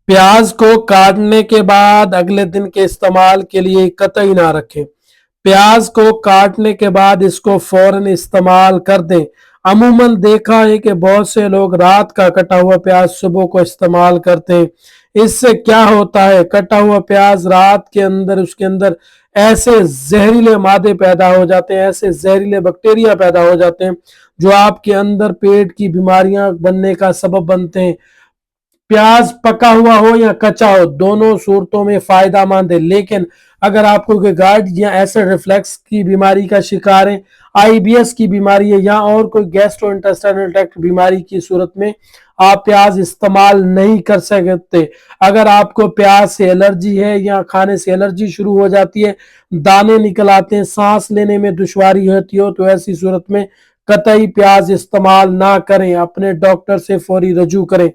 प्याज को काटने के बाद अगले दिन के इस्तेमाल के लिए कतई ना रखें। प्याज को काटने के बाद इसको फौरन इस्तेमाल कर दें। अमूमन देखा है कि बहुत से लोग रात का कटा हुआ प्याज सुबह को इस्तेमाल करते हैं। इससे क्या होता है, कटा हुआ प्याज रात के अंदर उसके अंदर ऐसे जहरीले मादे पैदा हो जाते हैं, ऐसे जहरीले बैक्टीरिया पैदा हो जाते हैं जो आपके अंदर पेट की बीमारियां बनने का सबब बनते हैं। प्याज पका हुआ हो या कच्चा हो, दोनों सूरतों में फायदा मंद है। लेकिन अगर आपको कोई गार्ड या एसिड रिफ्लेक्स की बीमारी का शिकार है, आईबीएस की बीमारी है या और कोई गैस्ट्रोइंटेस्टाइनल ट्रैक्ट बीमारी की सूरत में आप प्याज इस्तेमाल नहीं कर सकते। अगर आपको प्याज से एलर्जी है या खाने से एलर्जी शुरू हो जाती है, दाने निकल आते हैं, सांस लेने में दुश्वारी होती हो, तो ऐसी सूरत में कतई प्याज इस्तेमाल ना करें। अपने डॉक्टर से फौरी रजू करें।